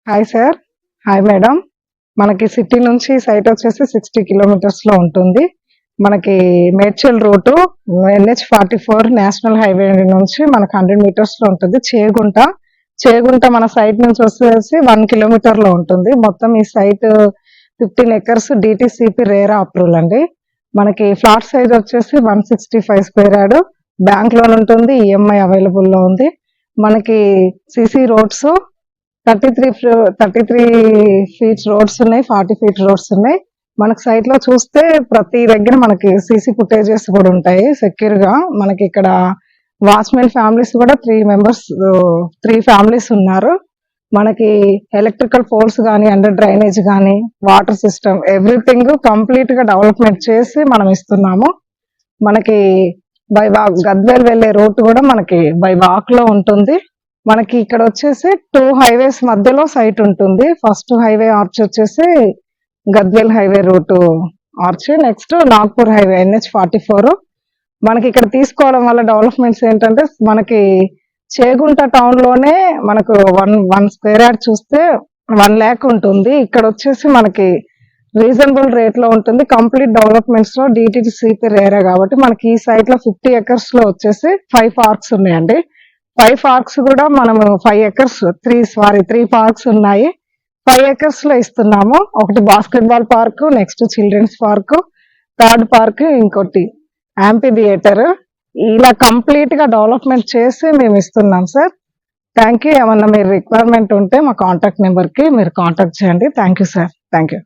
Hi sir. Hi madam. మనకి city నుంచి site వచ్చేసి 60 కిలోమీటర్స్లో ఉంటుంది. మనకి Medchal route NH44 national highway నుంచి మనకు 100 మీటర్స్లో ఉంటుంది. చేగుంట మన సైట్ నుంచి వచ్చేసి 1 కిలోమీటర్లో ఉంటుంది. మొత్తం ఈ site 15 acres DTCP RERA approval అండి. మనకి ఫ్లాట్ సైజ్ వచ్చేసి 165 స్క్వేర్ యార్డ్. బ్యాంక్ లోన్ ఉంటుంది, EMI అవైలబుల్లో ఉంది. మనకి CC రోడ్స్ 33 ఫీట్స్ రోడ్స్ ఉన్నాయి, 40 ఫీట్ రోడ్స్ ఉన్నాయి. మనకి సైట్ లో చూస్తే ప్రతి దగ్గర మనకి CC ఫుటేజెస్ కూడా ఉంటాయి సెక్యూర్ గా. మనకి ఇక్కడ వాచ్మెన్ ఫ్యామిలీస్ కూడా 3 ఫ్యామిలీస్ ఉన్నారు. మనకి ఎలక్ట్రికల్ పోల్స్ కానీ, అండర్ డ్రైనేజ్ కానీ, వాటర్ సిస్టమ్ ఎవ్రీథింగ్ కంప్లీట్ గా డెవలప్మెంట్ చేసి మనం ఇస్తున్నాము. మనకి బై వాక్ గద్వేల్ వెళ్లే రూట్ కూడా మనకి బై వాక్ లో ఉంటుంది. మనకి ఇక్కడ వచ్చేసి 2 హైవేస్ మధ్యలో సైట్ ఉంటుంది. ఫస్ట్ హైవే ఆర్చ్ వచ్చేసి Gadwal highway route arch, next Nagpur highway NH44. మనకి ఇక్కడ తీసుకోవడం వల్ల డెవలప్మెంట్స్ ఏంటంటే, మనకి చేగుంట టౌన్ లోనే మనకు 1 స్క్వేర్ యార్డ్ చూస్తే 1 lakh ఉంటుంది. ఇక్కడ వచ్చేసి మనకి రీజనబుల్ రేట్ లో ఉంటుంది. కంప్లీట్ డెవలప్మెంట్స్ లో DTCP రేరా కాబట్టి మనకి ఈ సైట్ లో 50 ఎకర్స్ లో వచ్చేసి 5 పార్క్స్ ఉన్నాయండి. 5 పార్క్స్ కూడా మనము 5 ఎకర్స్ 3 పార్క్స్ ఉన్నాయి. 5 ఎకర్స్ లో ఇస్తున్నాము. ఒకటి basketball park, next children's park, third park, ఇంకోటి యాంపీ థియేటర్. ఇలా కంప్లీట్ గా డెవలప్మెంట్ చేసి మేము ఇస్తున్నాం సార్. Thank you. ఏమన్నా మీరు రిక్వైర్మెంట్ ఉంటే మా కాంటాక్ట్ నెంబర్ కి మీరు కాంటాక్ట్ చేయండి. Thank you sir. Thank you.